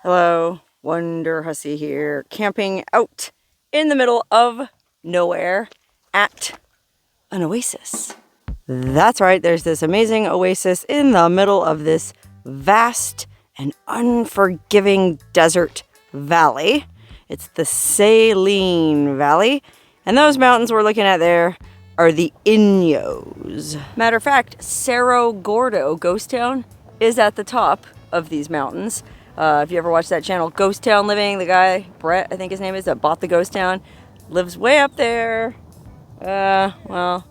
Hello, Wonderhussy here, camping out in the middle of nowhere at an oasis. That's right, there's this amazing oasis in the middle of this vast and unforgiving desert valley. It's the Saline Valley, and those mountains we're looking at there are the Inyos. Matter of fact, Cerro Gordo Ghost Town is at the top of these mountains. If you ever watched that channel, Ghost Town Living, the guy, Brett, I think his name is, that bought the ghost town, lives way up there. Well,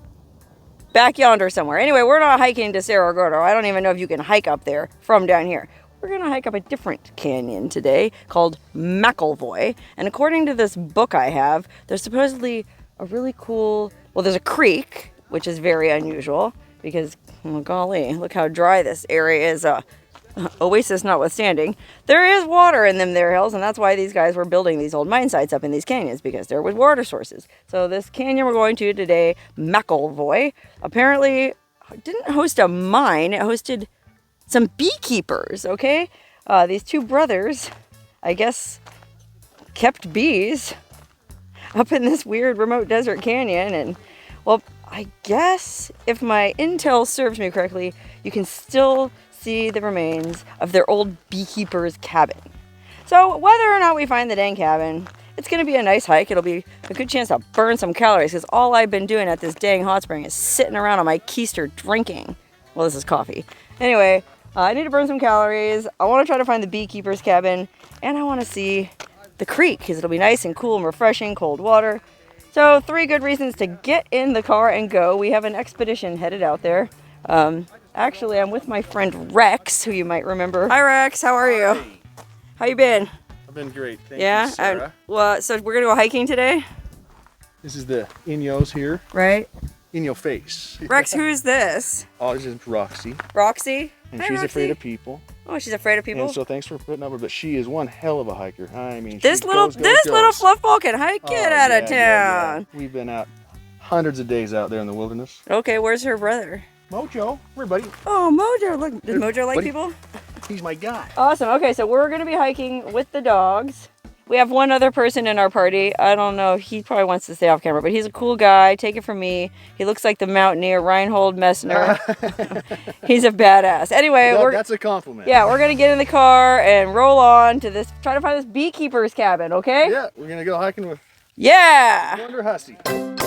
back yonder somewhere. Anyway, we're not hiking to Cerro Gordo. I don't even know if you can hike up there from down here. We're gonna hike up a different canyon today called McElvoy. And according to this book I have, there's supposedly a really cool, well, there's a creek, which is very unusual because, oh golly, look how dry this area is. Oasis notwithstanding, there is water in them there hills, and that's why these guys were building these old mine sites up in these canyons, because there was water sources. So this canyon we're going to today, McElvoy, apparently didn't host a mine, it hosted some beekeepers, okay? These two brothers, I guess, kept bees up in this weird remote desert canyon, and well, I guess if my intel serves me correctly, you can still see the remains of their old beekeeper's cabin. So whether or not we find the dang cabin, it's going to be a nice hike. It'll be a good chance to burn some calories, because all I've been doing at this dang hot spring is sitting around on my keister drinking. Well, this is coffee. Anyway, I need to burn some calories. I want to try to find the beekeeper's cabin, and I want to see the creek, because it'll be nice and cool and refreshing, cold water. So 3 good reasons to get in the car and go. We have an expedition headed out there. Actually, I'm with my friend Rex, who you might remember. Hi Rex, how are you? Hi. How you been? I've been great, thank you, Sarah. Well, so we're gonna go hiking today? This is the Inyos here. Right. In your face. Rex, who's this? Oh, this is Roxy. Roxy? And Hi, she's Roxy. afraid of people. Oh, she's afraid of people? And so thanks for putting up with her, but she is one hell of a hiker. I mean, This little fluff ball can hike it out of town. Yeah. We've been out hundreds of days out there in the wilderness. Okay, where's her brother? Mojo, everybody. Oh, Mojo. Look, does Mojo like Buddy. people? He's my guy. Awesome. Okay, so we're going to be hiking with the dogs. We have one other person in our party. I don't know. He probably wants to stay off camera, but he's a cool guy. Take it from me. He looks like the mountaineer, Reinhold Messner. He's a badass. Anyway, That's a compliment. Yeah, we're going to get in the car and roll on to this, try to find this beekeeper's cabin, okay? Yeah, we're going to go hiking with Yeah! Wonderhussy.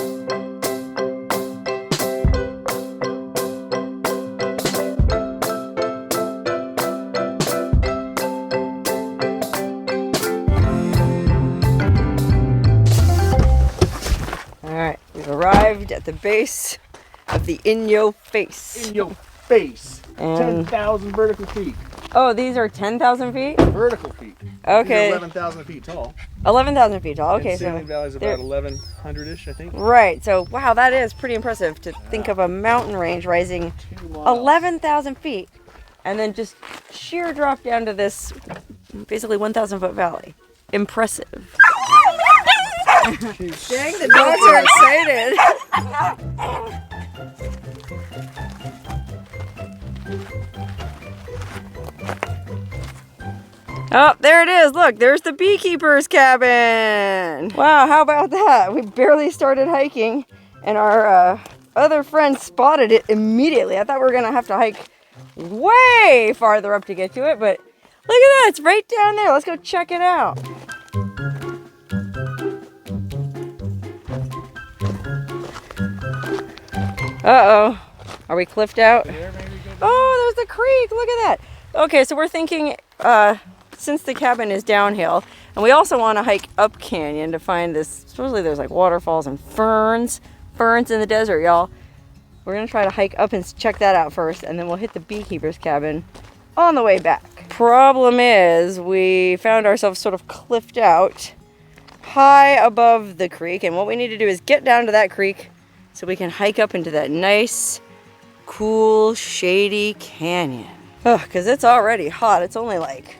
Arrived at the base of the Inyo face. In your face. And 10,000 vertical feet. oh, these are 10,000 feet? Vertical feet. Okay. 11,000 feet tall. 11,000 feet tall. Okay, And so Saline Valley is about 1,100-ish, I think. right. So wow, that is pretty impressive to think of a mountain range rising 11,000 feet and then just sheer drop down to this basically 1,000 foot valley. Impressive. Dang, the dogs are excited. Oh, there it is. Look, there's the beekeeper's cabin. Wow, how about that? We barely started hiking, and our other friend spotted it immediately. I thought we were going to have to hike way farther up to get to it, but look at that. It's right down there. Let's go check it out. Uh-oh. Are we cliffed out? Oh, there's the creek. Look at that. Okay, so we're thinking, since the cabin is downhill, and we also want to hike up canyon to find this, supposedly there's like waterfalls and ferns in the desert, y'all. We're going to try to hike up and check that out first, and then we'll hit the beekeeper's cabin on the way back. Problem is, we found ourselves sort of cliffed out high above the creek, and what we need to do is get down to that creek so we can hike up into that nice, cool, shady canyon. Oh, because it's already hot. It's only like,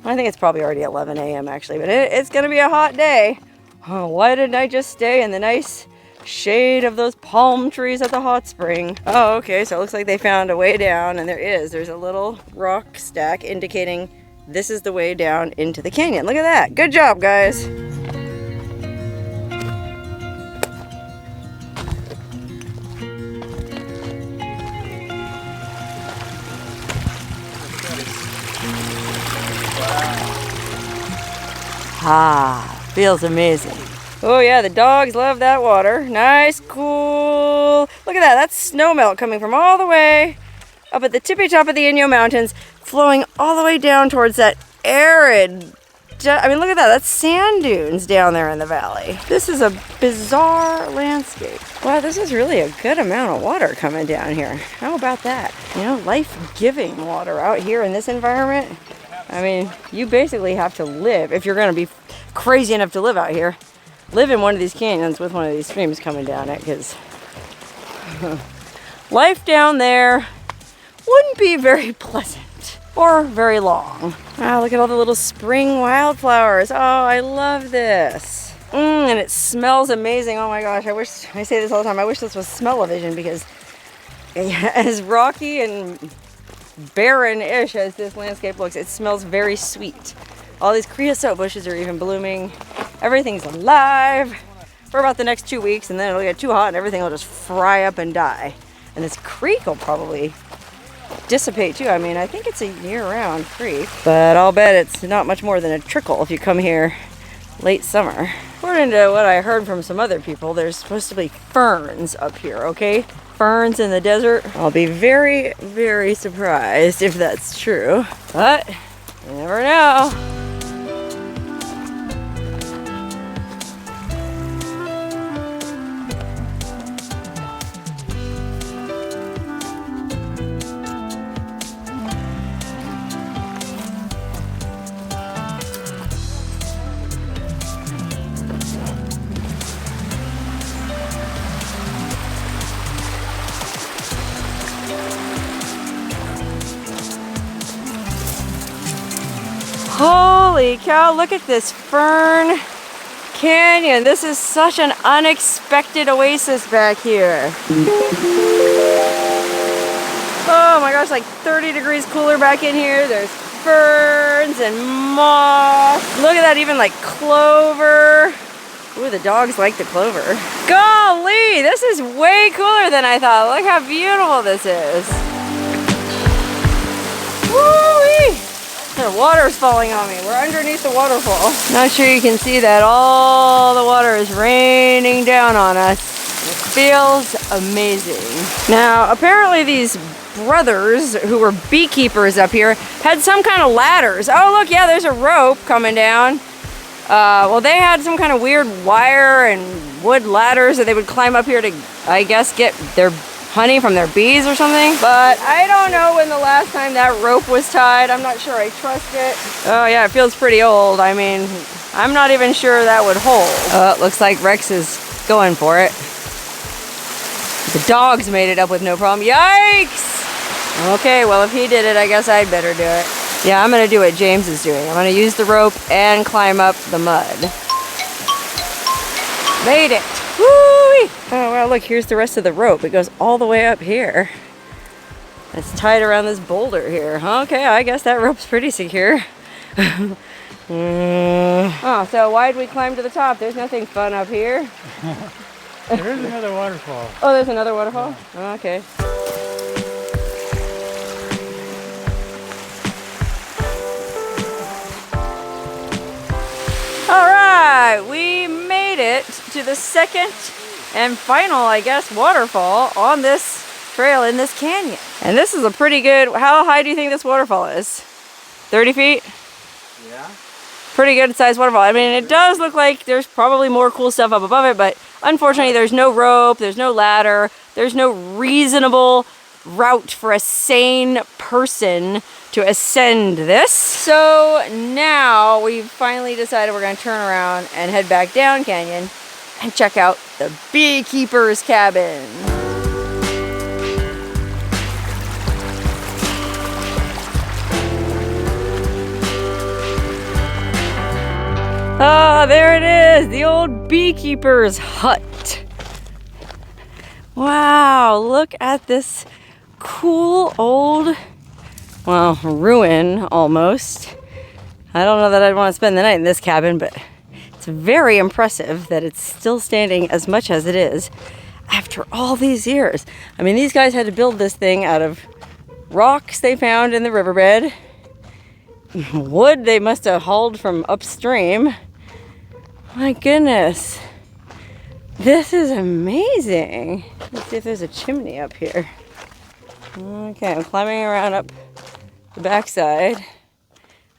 I think it's probably already 11 a.m. actually, but it's going to be a hot day. Oh, why didn't I just stay in the nice shade of those palm trees at the hot spring? Oh, okay, so it looks like they found a way down, and there's a little rock stack indicating this is the way down into the canyon. Look at that. Good job, guys. Ah, feels amazing. Oh yeah, the dogs love that water. Nice, cool. Look at that. That's snow melt coming from all the way up at the tippy top of the Inyo Mountains, flowing all the way down towards that arid, I mean, look at that. That's sand dunes down there in the valley. This is a bizarre landscape. Wow, this is really a good amount of water coming down here. How about that? You know, life-giving water out here in this environment. I mean, you basically have to live, if you're going to be crazy enough to live out here, live in one of these canyons with one of these streams coming down it, because life down there wouldn't be very pleasant or very long. Wow, look at all the little spring wildflowers. Oh, I love this. And it smells amazing. Oh my gosh, I say this all the time, I wish this was smell-o-vision, because as rocky and barren-ish as this landscape looks, it smells very sweet. All these creosote bushes are even blooming. Everything's alive for about the next 2 weeks, and then it'll get too hot and everything will just fry up and die. And this creek will probably dissipate too. I mean, I think it's a year-round creek, but I'll bet it's not much more than a trickle if you come here late summer. According to what I heard from some other people, there's supposed to be ferns up here, okay? Ferns in the desert. I'll be very, very surprised if that's true, but you never know. Holy cow, look at this fern canyon. This is such an unexpected oasis back here. Oh my gosh, like 30 degrees cooler back in here. There's ferns and moss. Look at that, even like clover. Ooh, the dogs like the clover. Golly, this is way cooler than I thought. Look how beautiful this is. Woo-wee! The water's falling on me. We're underneath the waterfall. Not sure you can see that. All the water is raining down on us. It feels amazing. Now, apparently these brothers who were beekeepers up here had some kind of ladders. Oh, look, yeah, there's a rope coming down. Well, they had some kind of weird wire and wood ladders that they would climb up here to, I guess, get their honey from their bees or something. But I don't know when the last time that rope was tied. I'm not sure I trust it. Oh yeah, it feels pretty old. I mean, I'm not even sure that would hold. Oh, it looks like Rex is going for it. The dogs made it up with no problem. Yikes! Okay, well if he did it, I guess I'd better do it. Yeah, I'm gonna do what James is doing. I'm gonna use the rope and climb up the mud. Made it! Woo-wee! Oh wow, look, here's the rest of the rope. It goes all the way up here. It's tied around this boulder here. Okay, I guess that rope's pretty secure. Oh, so why'd we climb to the top? There's nothing fun up here. There is another waterfall. Oh, there's another waterfall? Oh, okay. All right, we made it to the second and final, I guess, waterfall on this trail in this canyon. And this is a pretty good, how high do you think this waterfall is? 30 feet? Yeah. Pretty good sized waterfall. I mean, it does look like there's probably more cool stuff up above it, but unfortunately there's no rope, there's no ladder, there's no reasonable route for a sane person to ascend this. So now we've finally decided we're gonna turn around and head back down canyon and check out the Beekeepers cabin. Ah, there it is, the old Beekeepers hut. Wow, look at this cool old, well, ruin almost. I don't know that I'd want to spend the night in this cabin, but it's very impressive that it's still standing as much as it is after all these years. I mean, these guys had to build this thing out of rocks they found in the riverbed. Wood they must have hauled from upstream. My goodness. This is amazing. Let's see if there's a chimney up here. Okay, I'm climbing around up the backside.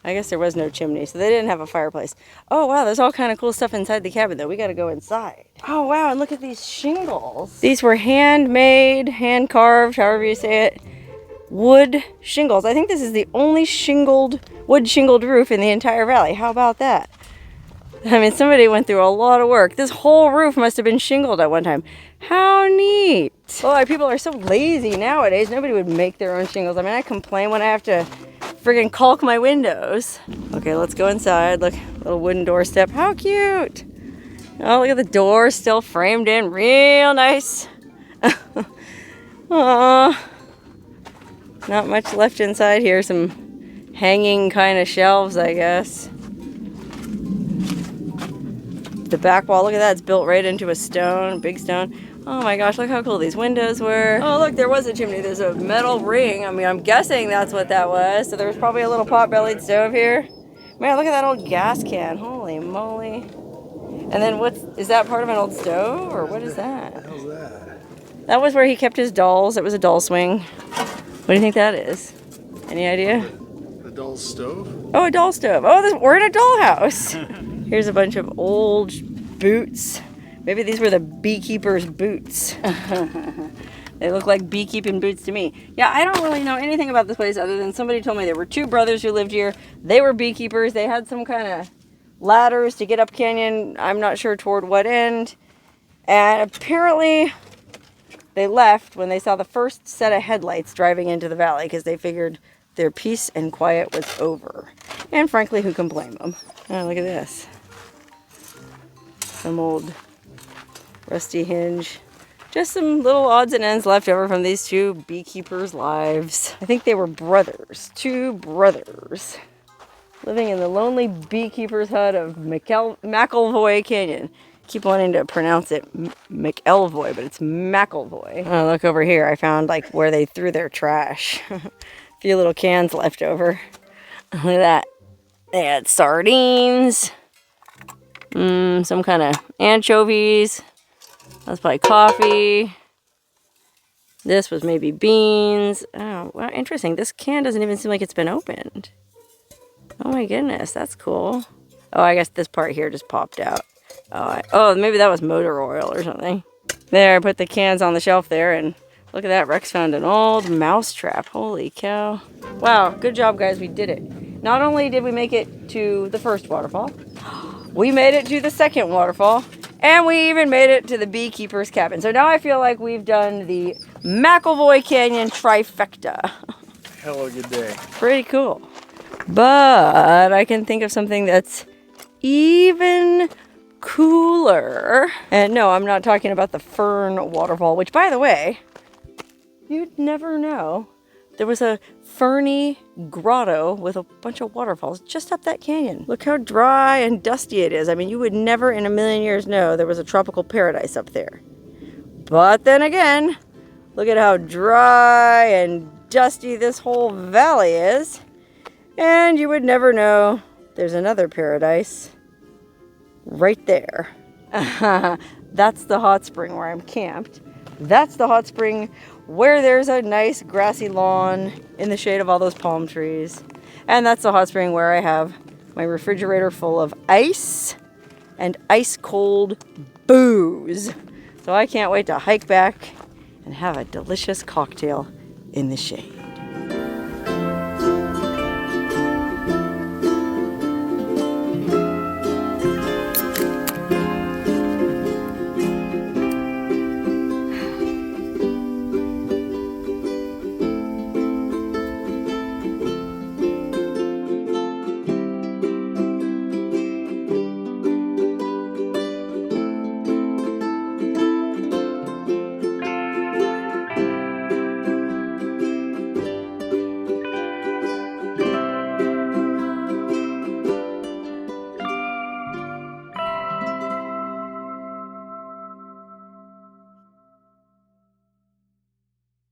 I guess there was no chimney, so they didn't have a fireplace. Oh wow, there's all kind of cool stuff inside the cabin though. We gotta go inside. Oh wow, and look at these shingles. These were handmade, hand carved, however you say it, wood shingles. I think this is the only wood shingled roof in the entire valley. How about that? I mean, somebody went through a lot of work. This whole roof must have been shingled at one time. How neat. Boy, people are so lazy nowadays. Nobody would make their own shingles. I mean, I complain when I have to friggin' caulk my windows. Okay, let's go inside. Look, little wooden doorstep. How cute. Oh, look at the door still framed in. Real nice. Aww. Not much left inside here. Some hanging kind of shelves, I guess. The back wall, look at that. It's built right into a stone, big stone. Oh my gosh, look how cool these windows were. Oh look, there was a chimney. There's a metal ring. I mean, I'm guessing that's what that was. So there was probably a little pot-bellied stove here. Man, look at that old gas can. Holy moly. And then is that part of an old stove? Or what is that? What the hell's that? That was where he kept his dolls. It was a doll swing. What do you think that is? Any idea? The doll's stove? Oh, a doll stove. Oh, we're in a dollhouse. Here's a bunch of old boots. Maybe these were the beekeepers' boots. They look like beekeeping boots to me. Yeah, I don't really know anything about this place other than somebody told me there were two brothers who lived here. They were beekeepers. They had some kind of ladders to get up canyon. I'm not sure toward what end. And apparently they left when they saw the first set of headlights driving into the valley because they figured their peace and quiet was over. And frankly, who can blame them? Oh, look at this. Some old rusty hinge. Just some little odds and ends left over from these two beekeepers' lives. I think they were brothers. Two brothers. Living in the lonely beekeeper's hut of McElvoy Canyon. Keep wanting to pronounce it McElvoy, but it's McElvoy. Oh, look over here. I found like where they threw their trash. A few little cans left over. Look at that. They had sardines. Some kind of anchovies. That's probably coffee. This was maybe beans. Oh, wow, interesting. This can doesn't even seem like it's been opened. Oh my goodness, that's cool. Oh, I guess this part here just popped out. Oh, maybe that was motor oil or something. There, I put the cans on the shelf there, and look at that. Rex found an old mouse trap. Holy cow. Wow, good job, guys. We did it. Not only did we make it to the first waterfall, we made it to the second waterfall, and we even made it to the beekeeper's cabin. So now I feel like we've done the McElvoy Canyon trifecta. Hell of a good day. Pretty cool. But I can think of something that's even cooler. And no, I'm not talking about the Fern waterfall, which, by the way, you'd never know. There was a ferny grotto with a bunch of waterfalls just up that canyon. Look how dry and dusty it is. I mean, you would never in a million years know there was a tropical paradise up there. But then again, look at how dry and dusty this whole valley is. And you would never know there's another paradise right there. That's the hot spring where I'm camped. That's the hot spring where there's a nice grassy lawn in the shade of all those palm trees. And that's the hot spring where I have my refrigerator full of ice and ice cold booze. So I can't wait to hike back and have a delicious cocktail in the shade.